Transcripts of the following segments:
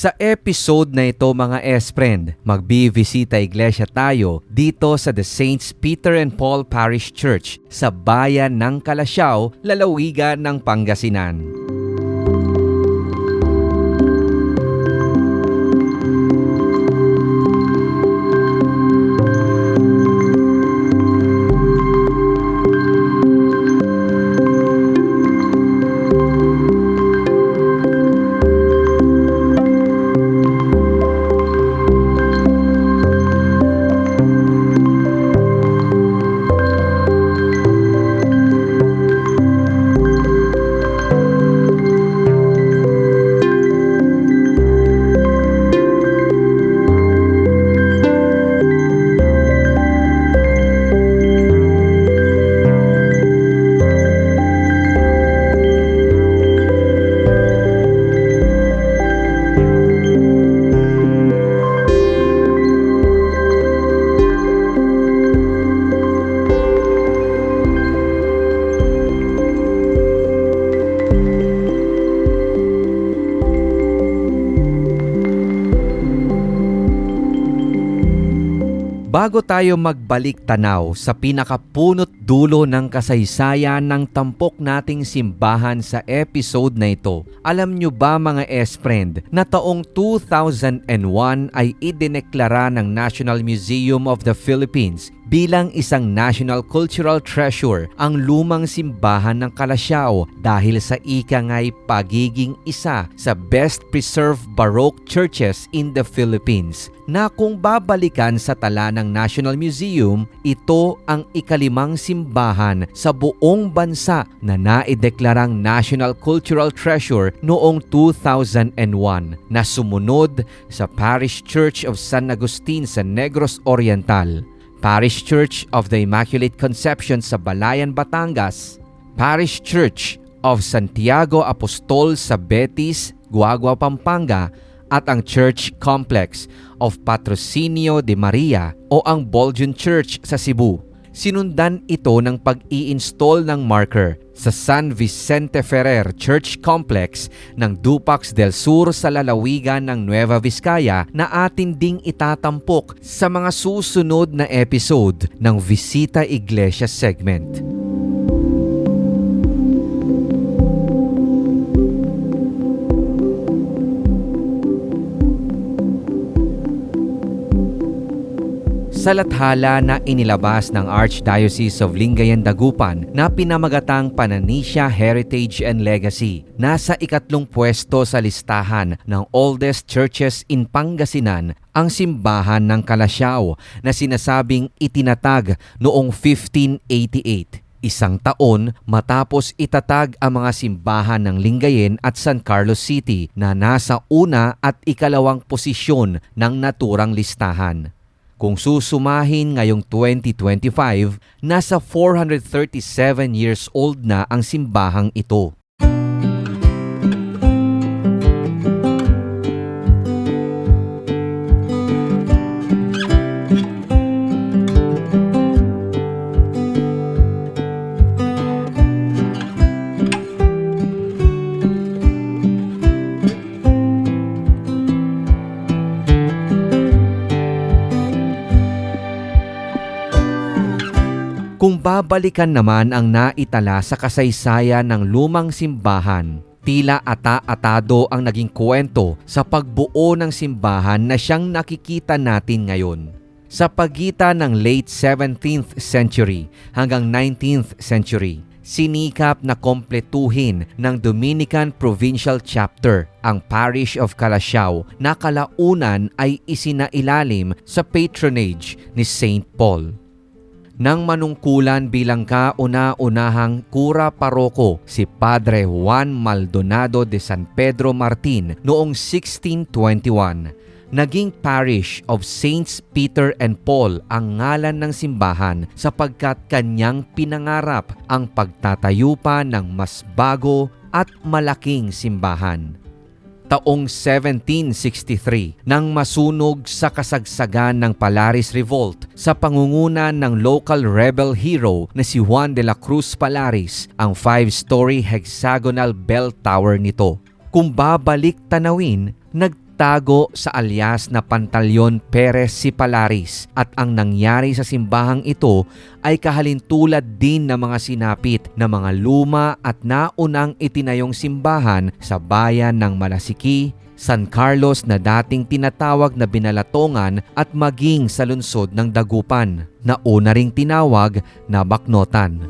Sa episode na ito mga S-Friend, magbibisita iglesia tayo dito sa The Saints Peter and Paul Parish Church sa bayan ng Calasiao, lalawigan ng Pangasinan. Bago tayo magbalik tanaw sa pinakapunot dulo ng kasaysayan ng tampok nating simbahan sa episode na ito, alam nyo ba mga S-Friend na taong 2001 ay idineklara ng National Museum of the Philippines bilang isang National Cultural Treasure ang lumang simbahan ng Calasiao dahil sa ikangay pagiging isa sa best preserved Baroque churches in the Philippines, na kung babalikan sa tala ng National Museum, ito ang ikalimang simbahan sa buong bansa na naideklarang National Cultural Treasure noong 2001 na sumunod sa Parish Church of San Agustin sa Negros Oriental, Parish Church of the Immaculate Conception sa Balayan, Batangas, Parish Church of Santiago Apostol sa Betis, Guagua, Pampanga, at ang Church Complex of Patrocinio de Maria o ang Bullion Church sa Cebu. Sinundan ito ng pag-i-install ng marker sa San Vicente Ferrer Church Complex ng Dupax del Sur sa lalawigan ng Nueva Vizcaya na atin ding itatampok sa mga susunod na episode ng Visita Iglesia segment. Sa lathala na inilabas ng Archdiocese of Lingayen Dagupan na pinamagatang Pananisya Heritage and Legacy, nasa ikatlong pwesto sa listahan ng oldest churches in Pangasinan ang simbahan ng Calasiao na sinasabing itinatag noong 1588. Isang taon matapos itatag ang mga simbahan ng Lingayen at San Carlos City na nasa una at ikalawang posisyon ng naturang listahan. Kung susumahin ngayong 2025, nasa 437 years old na ang simbahang ito. Kung babalikan naman ang naitala sa kasaysayan ng lumang simbahan, tila ata-atado ang naging kwento sa pagbuo ng simbahan na siyang nakikita natin ngayon. Sa pagitan ng late 17th century hanggang 19th century, sinikap na kompletuhin ng Dominican Provincial Chapter ang Parish of Calasiao na kalaunan ay isinailalim sa patronage ni St. Paul. Nang manungkulan bilang kauna-unahang kura paroko si Padre Juan Maldonado de San Pedro Martin noong 1621, naging Parish of Saints Peter and Paul ang ngalan ng simbahan sapagkat kanyang pinangarap ang pagtatayo pa ng mas bago at malaking simbahan. Taong 1763 nang masunog sa kasagsagan ng Palaris Revolt sa pangunguna ng local rebel hero na si Juan de la Cruz Palaris ang 5-story hexagonal bell tower nito. Kung babalik tanawin, nagtatayo Nagtago sa alias na Pantaleon Perez si Palaris at ang nangyari sa simbahang ito ay kahalintulad din ng mga sinapit na mga luma at naunang itinayong simbahan sa bayan ng Malasiki, San Carlos na dating tinatawag na Binalatongan at maging sa lungsod ng Dagupan na una ring tinawag na Baknotan.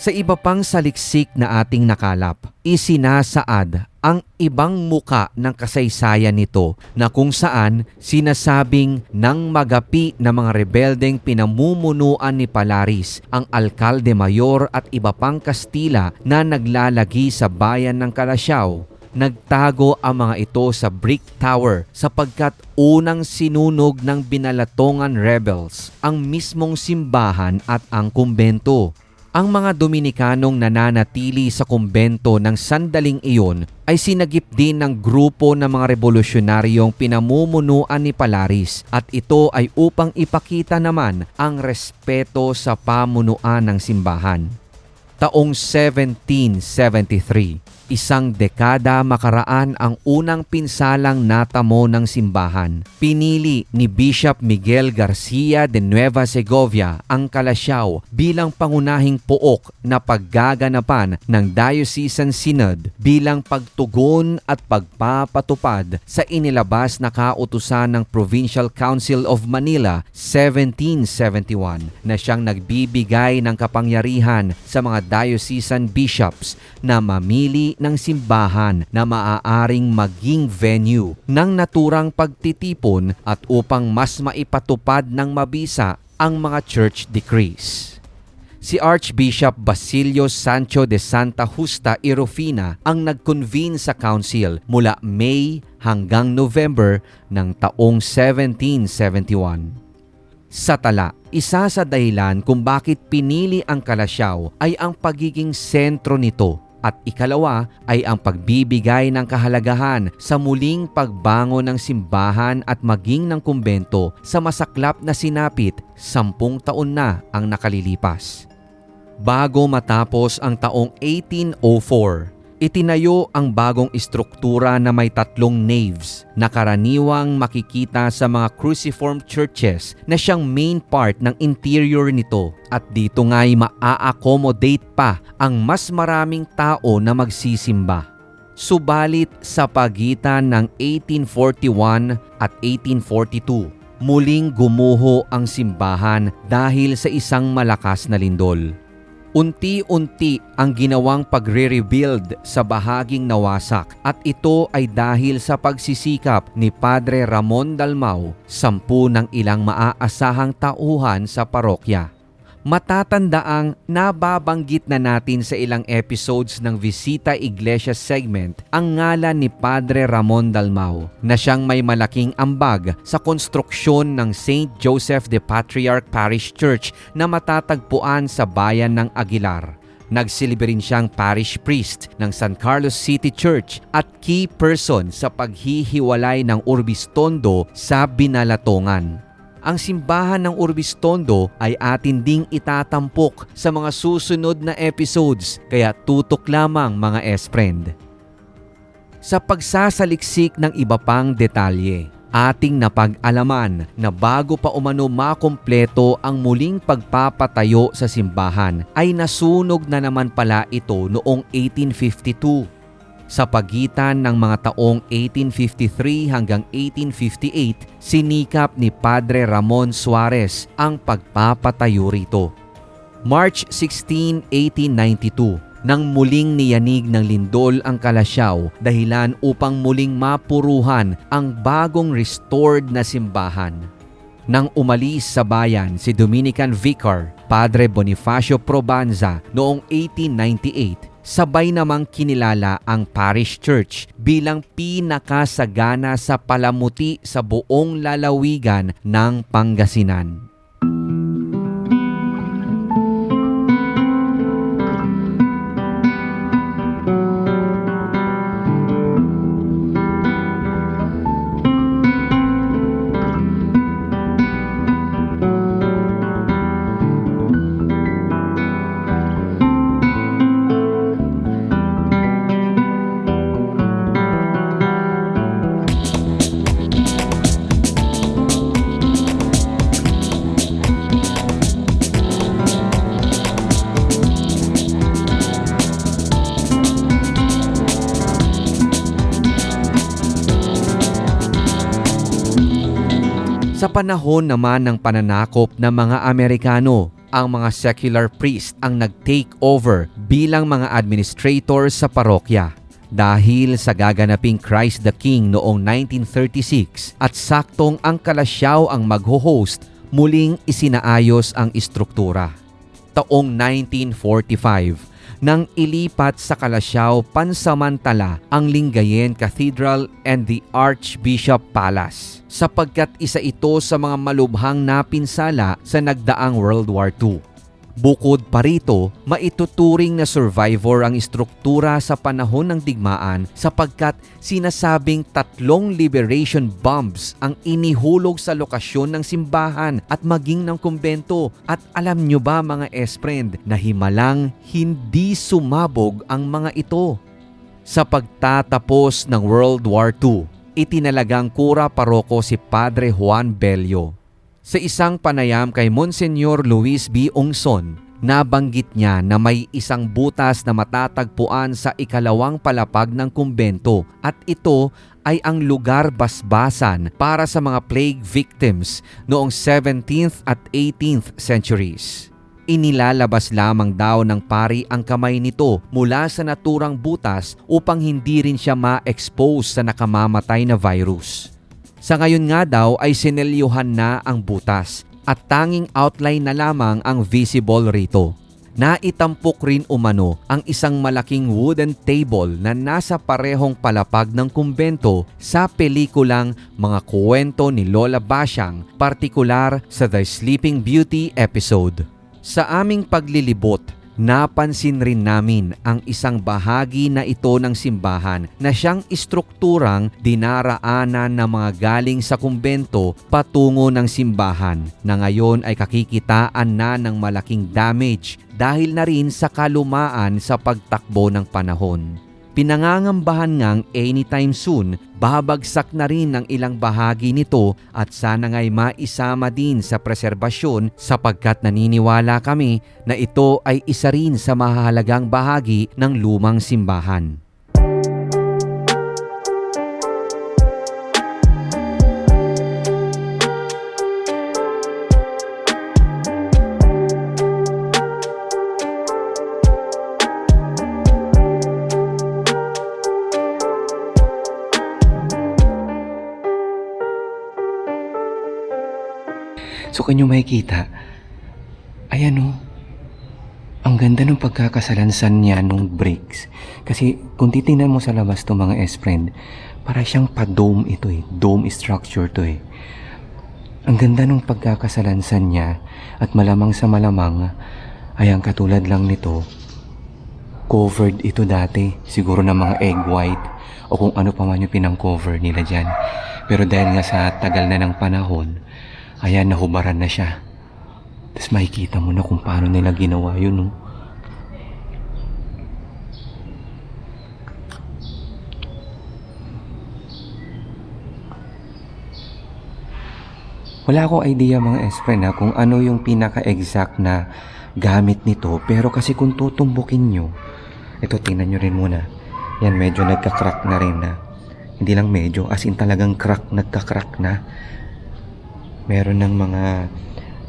Sa iba pang saliksik na ating nakalap, isinasaad ang ibang muka ng kasaysayan nito na kung saan sinasabing nang magapi na mga rebeldeng pinamumunuan ni Palaris ang alkalde mayor at iba pang Kastila na naglalagi sa bayan ng Calasiao. Nagtago ang mga ito sa Brick Tower sapagkat unang sinunog ng Binalatongan rebels ang mismong simbahan at ang kumbento. Ang mga Dominikanong nananatili sa kumbento ng sandaling iyon ay sinagip din ng grupo ng mga revolusyonaryong pinamumunuan ni Palaris at ito ay upang ipakita naman ang respeto sa pamunuan ng simbahan. Taong 1773, isang dekada makaraan ang unang pinsalang natamo ng simbahan. Pinili ni Bishop Miguel Garcia de Nueva Segovia ang Calasiao bilang pangunahing pook na paggaganapan ng Diocesan Synod bilang pagtugon at pagpapatupad sa inilabas na kautusan ng Provincial Council of Manila 1771 na siyang nagbibigay ng kapangyarihan sa mga diocesan bishops na mamili ng simbahan na maaaring maging venue ng naturang pagtitipon at upang mas maipatupad ng mabisa ang mga church decrees. Si Archbishop Basilio Sancho de Santa Justa y Rufina ang nag-convene sa council mula May hanggang November ng taong 1771. Sa tala, isa sa dahilan kung bakit pinili ang Calasiao ay ang pagiging sentro nito at ikalawa ay ang pagbibigay ng kahalagahan sa muling pagbangon ng simbahan at maging ng kumbento sa masaklap na sinapit 10 taon na ang nakalilipas. Bago matapos ang taong 1804, itinayo ang bagong istruktura na may 3 naves na karaniwang makikita sa mga cruciform churches na siyang main part ng interior nito at dito nga'y maa-accommodate pa ang mas maraming tao na magsisimba. Subalit sa pagitan ng 1841 at 1842, muling gumuho ang simbahan dahil sa isang malakas na lindol. Unti-unti ang ginawang pagre-rebuild sa bahaging nawasak at ito ay dahil sa pagsisikap ni Padre Ramon Dalmau, 10 ng ilang maaasahang tauhan sa parokya. Matatandaang nababanggit na natin sa ilang episodes ng Visita Iglesia segment ang ngalan ni Padre Ramon Dalmau na siyang may malaking ambag sa konstruksyon ng St. Joseph the Patriarch Parish Church na matatagpuan sa bayan ng Aguilar. Nagsilbi rin siyang parish priest ng San Carlos City Church at key person sa paghihiwalay ng Urbistondo sa Binalatongan. Ang simbahan ng Urbistondo ay atin ding itatampok sa mga susunod na episodes, kaya tutok lamang mga S-friend. Sa pagsasaliksik ng iba pang detalye, ating napag-alaman na bago pa umano makumpleto ang muling pagpapatayo sa simbahan, ay nasunog na naman pala ito noong 1852. Sa pagitan ng mga taong 1853 hanggang 1858, sinikap ni Padre Ramon Suarez ang pagpapatayo rito. March 16, 1892, nang muling niyanig ng lindol ang Calasiao dahilan upang muling mapuruhan ang bagong restored na simbahan. Nang umalis sa bayan si Dominican Vicar, Padre Bonifacio Probanza noong 1898, sabay namang kinilala ang parish church bilang pinakasagana sa palamuti sa buong lalawigan ng Pangasinan. Sa panahon naman ng pananakop ng mga Amerikano, ang mga secular priest ang nag-take over bilang mga administrator sa parokya. Dahil sa gaganaping Christ the King noong 1936 at saktong ang Kalasyaw ang magho-host, muling isinaayos ang istruktura. Taong 1945, nang ilipat sa Kalasyaw pansamantala ang Lingayen Cathedral and the Archbishop Palace sapagkat isa ito sa mga malubhang napinsala sa nagdaang World War II. Bukod pa rito, maituturing na survivor ang istruktura sa panahon ng digmaan sapagkat sinasabing 3 liberation bombs ang inihulog sa lokasyon ng simbahan at maging ng kumbento. At alam nyo ba mga esprend na himalang hindi sumabog ang mga ito? Sa pagtatapos ng World War II, itinalagang kura paroko si Padre Juan Bello. Sa isang panayam kay Monsignor Luis B. Ongson, nabanggit niya na may isang butas na matatagpuan sa ikalawang palapag ng kumbento at ito ay ang lugar basbasan para sa mga plague victims noong 17th at 18th centuries. Inilalabas lamang daw ng pari ang kamay nito mula sa naturang butas upang hindi rin siya ma-expose sa nakamamatay na virus. Sa ngayon nga daw ay sinelyuhan na ang butas at tanging outline na lamang ang visible rito. Naitampok rin umano ang isang malaking wooden table na nasa parehong palapag ng kumbento sa pelikulang Mga Kuwento ni Lola Basyang, partikular sa The Sleeping Beauty episode. Sa aming paglilibot, napansin rin namin ang isang bahagi na ito ng simbahan na siyang istrukturang dinaraanan ng mga galing sa kumbento patungo ng simbahan na ngayon ay kakikitaan na ng malaking damage dahil na rin sa kalumaan sa pagtakbo ng panahon. Pinangangambahan ngang anytime soon, babagsak na rin ang ilang bahagi nito at sana nga'y maisama din sa preserbasyon sapagkat naniniwala kami na ito ay isa rin sa mahalagang bahagi ng lumang simbahan. So kanyo makikita, ayan o, ang ganda ng pagkakasalansan niya nung bricks. Kasi kung titingnan mo sa labas to mga S-friend, para siyang pa-dome ito eh, dome structure to eh. Ang ganda ng pagkakasalansan niya at malamang sa malamang, ayan katulad lang nito, covered ito dati, siguro ng mga egg white o kung ano pa man yung pinang-cover nila dyan. Pero dahil nga sa tagal na ng panahon, ayan, nahubaran na siya. Tapos makikita mo na kung paano nila ginawa yun, no? Wala akong idea mga S-friend na kung ano yung pinaka-exact na gamit nito. Pero kasi kung tutumbukin nyo, ito tingnan nyo rin muna. Yan, medyo nagka-crack na rin na. Hindi lang medyo, as in talagang crack, nagka-crack na. Meron ng mga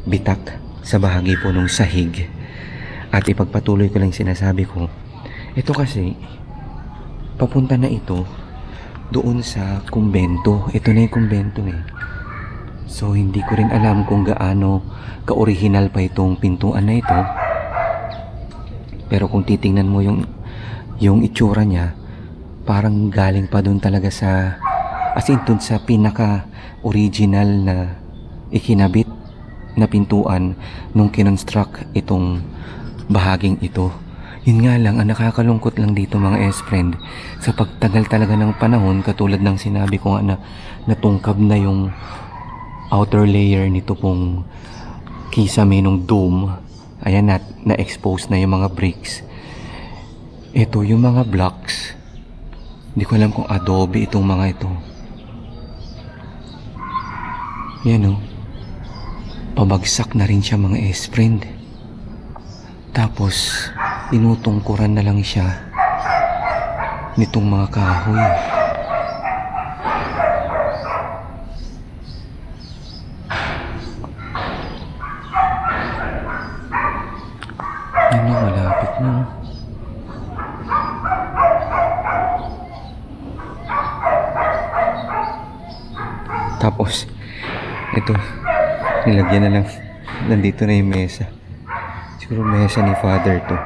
bitak sa bahagi po ng sahig. At ipagpatuloy ko lang sinasabi ko, ito kasi, papunta na ito doon sa kumbento. Ito na yung kumbento eh. So, hindi ko rin alam kung gaano ka-original pa itong pintuan na ito. Pero kung titingnan mo yung itsura niya, parang galing pa doon talaga sa, as in doon sa pinaka-original na ikinabit na pintuan nung kinonstruct itong bahaging ito. Yun nga lang, ang nakakalungkot lang dito mga S-friend, sa pagtagal talaga ng panahon, katulad ng sinabi ko nga na natungkab na yung outer layer nito pong kisame nung dome. Ayan, na-expose na yung mga bricks. Ito yung mga blocks, hindi ko alam kung adobe itong mga ito. Yan o, pabagsak na rin siya mga S-friend. Tapos tinutungkuran na lang siya nitong mga kahoy. Tapos, ito, nilagyan na lang. Nandito na yung mesa. Siguro mesa ni Father to.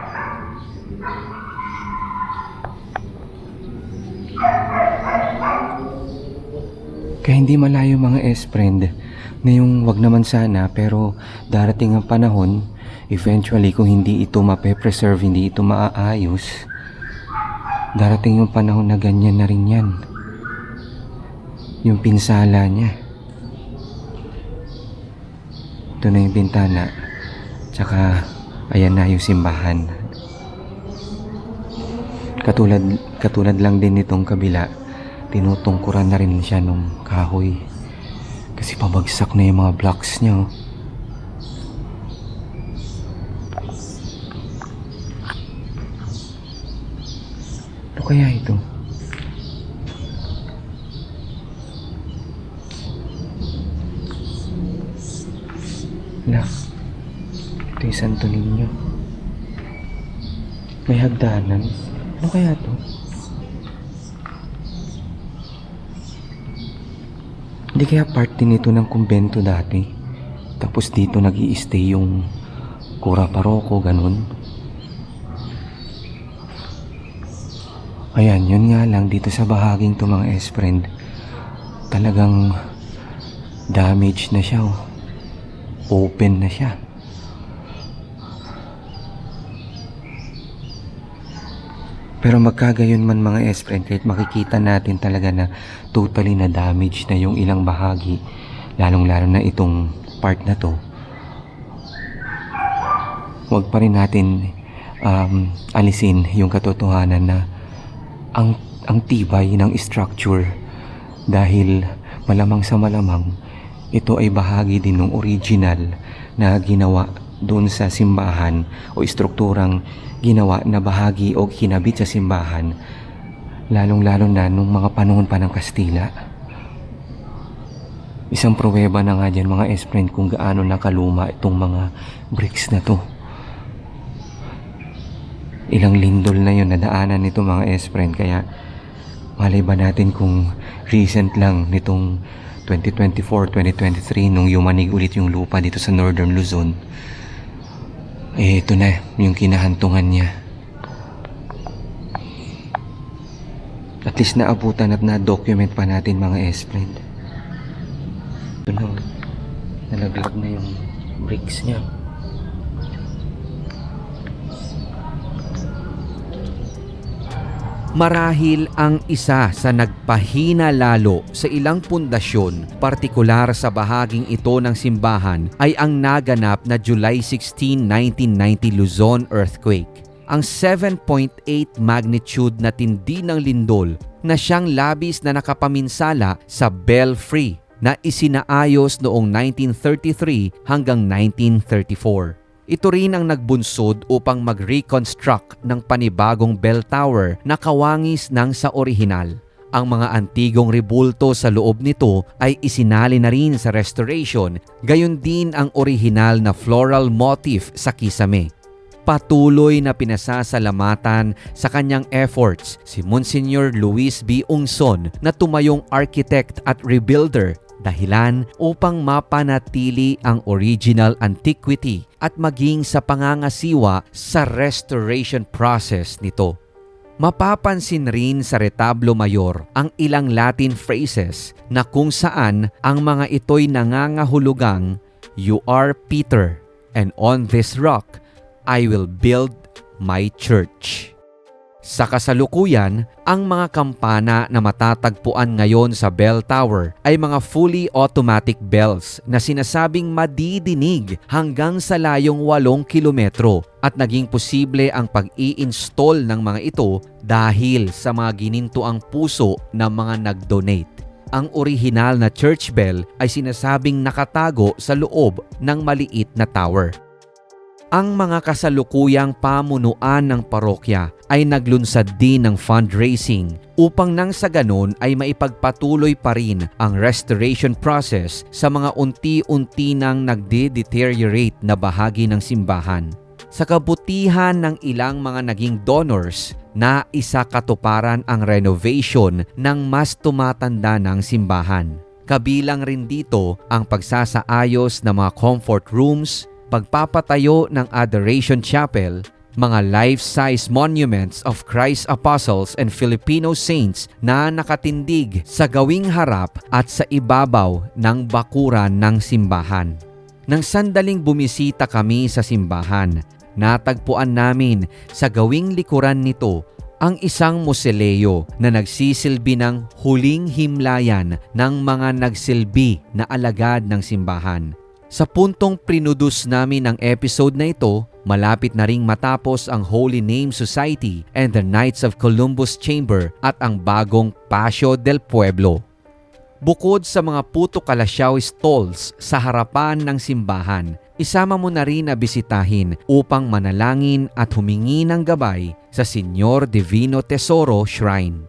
Kaya hindi malayo mga S-friend na yung wag naman sana, pero darating ang panahon, eventually kung hindi ito mape-preserve, hindi ito maaayos, darating yung panahon na ganyan na rin yan. Yung pinsala niya. Ito na yung bintana. Tsaka, ayan na yung simbahan. Katulad lang din nitong kabila. Tinutungkuran na rin siya nung kahoy. Kasi pabagsak na yung mga blocks niya. Ano kaya ito? Wala. Ito yung Santo Niño. May hagdanan. Ano kaya to? Hindi kaya part din ito ng kumbento dati. Tapos dito nag-i-stay yung kura paroko, ganun. Ayan, yun nga lang dito sa bahaging to mga S-friend. Talagang damage na siya. Open na siya. Pero magkagayon man mga S-friend, kahit makikita natin talaga na totally na damage na yung ilang bahagi, lalong-lalo na itong part na to, wag pa rin natin alisin yung katotohanan na ang tibay ng structure, dahil malamang sa malamang ito ay bahagi din ng original na ginawa doon sa simbahan o strukturang ginawa na bahagi o kinabit sa simbahan, lalong-lalo na nung mga panahon pa ng Kastila. Isang pruweba na nga dyan mga S-friend kung gaano nakaluma itong mga bricks na to. Ilang lindol na yun nadaanan nito mga S-friend, kaya malay ba natin kung recent lang nitong 2024-2023 nung yumanig ulit yung lupa dito sa Northern Luzon, ito na yung kinahantungan niya. At least naabutan at na-document pa natin mga S-friend. Ito na, nalaglag na yung bricks niya. Marahil ang isa sa nagpahina lalo sa ilang pundasyon, partikular sa bahaging ito ng simbahan, ay ang naganap na July 16, 1990 Luzon earthquake. Ang 7.8 magnitude na tindi ng lindol na siyang labis na nakapaminsala sa belfry na isinaayos noong 1933 hanggang 1934. Ito rin ang nagbunsod upang mag-reconstruct ng panibagong bell tower na kawangis ng sa orihinal. Ang mga antigong rebulto sa loob nito ay isinali na rin sa restoration, gayon din ang orihinal na floral motif sa kisame. Patuloy na pinasasalamatan sa kanyang efforts si Monsignor Luis B. Ungson na tumayong architect at rebuilder, dahilan upang mapanatili ang original antiquity at maging sa pangangasiwa sa restoration process nito. Mapapansin rin sa retablo mayor ang ilang Latin phrases na kung saan ang mga ito'y nangangahulugang, "You are Peter, and on this rock I will build my church." Sa kasalukuyan, ang mga kampana na matatagpuan ngayon sa bell tower ay mga fully automatic bells na sinasabing madidinig hanggang sa layong 8 kilometro, at naging posible ang pag-i-install ng mga ito dahil sa mga ginintuang puso ng mga nag-donate. Ang orihinal na church bell ay sinasabing nakatago sa loob ng maliit na tower. Ang mga kasalukuyang pamunuan ng parokya ay naglunsad din ng fundraising upang nang sa ganon ay maipagpatuloy pa rin ang restoration process sa mga unti-unti nang nagde-deteriorate na bahagi ng simbahan. Sa kabutihan ng ilang mga naging donors, naisa katuparan ang renovation ng mas tumatanda ng simbahan. Kabilang rin dito ang pagsasaayos ng mga comfort rooms, pagpapatayo ng Adoration Chapel, mga life-size monuments of Christ's apostles and Filipino saints na nakatindig sa gawing harap at sa ibabaw ng bakuran ng simbahan. Nang sandaling bumisita kami sa simbahan, natagpuan namin sa gawing likuran nito ang isang moseleo na nagsisilbi ng huling himlayan ng mga nagsilbi na alagad ng simbahan. Sa puntong prinudus namin ang episode na ito, malapit na ring matapos ang Holy Name Society and the Knights of Columbus Chamber at ang bagong Pasio del Pueblo. Bukod sa mga puto kalasyaw stalls sa harapan ng simbahan, isama mo na rin na bisitahin upang manalangin at humingi ng gabay sa Señor Divino Tesoro Shrine.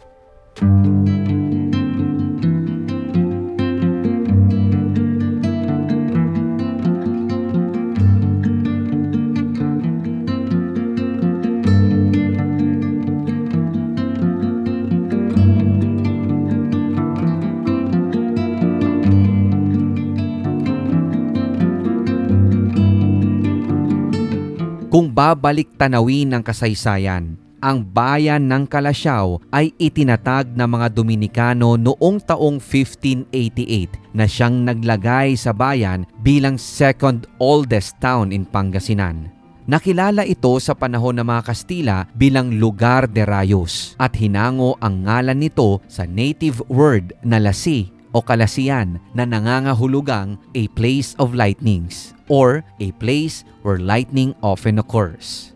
Kung babalik tanawin ng kasaysayan, ang bayan ng Kalasyaw ay itinatag ng mga Dominikano noong taong 1588 na siyang naglagay sa bayan bilang second oldest town in Pangasinan. Nakilala ito sa panahon ng mga Kastila bilang Lugar de Rayos at hinango ang ngalan nito sa native word na lasi o kalasian na nangangahulugang a place of lightnings or a place where lightning often occurs.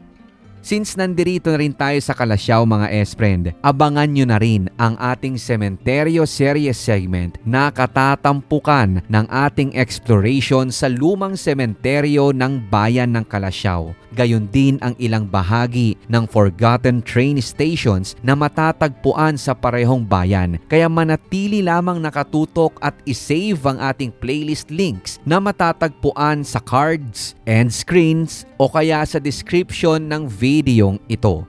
Since nandirito na rin tayo sa Kalasyaw mga S-Friend, abangan nyo na rin ang ating Sementeryo Series segment na katatampukan ng ating exploration sa lumang sementeryo ng bayan ng Kalasyaw. Gayon din ang ilang bahagi ng forgotten train stations na matatagpuan sa parehong bayan. Kaya manatili lamang nakatutok at isave ang ating playlist links na matatagpuan sa cards and screens o kaya sa description ng videong ito.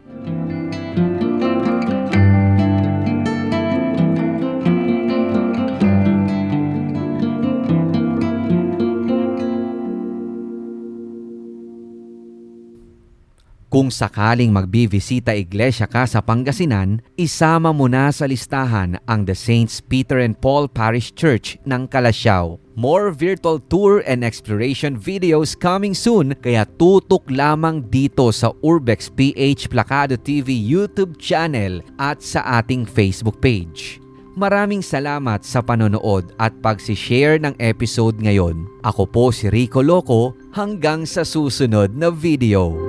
Kung sakaling magbibisita iglesia ka sa Pangasinan, isama mo na sa listahan ang The Saints Peter and Paul Parish Church ng Kalasyaw. More virtual tour and exploration videos coming soon, kaya tutok lamang dito sa Urbex PH Placado TV YouTube channel at sa ating Facebook page. Maraming salamat sa panonood at pag-share ng episode ngayon. Ako po si Rico Loco, hanggang sa susunod na video.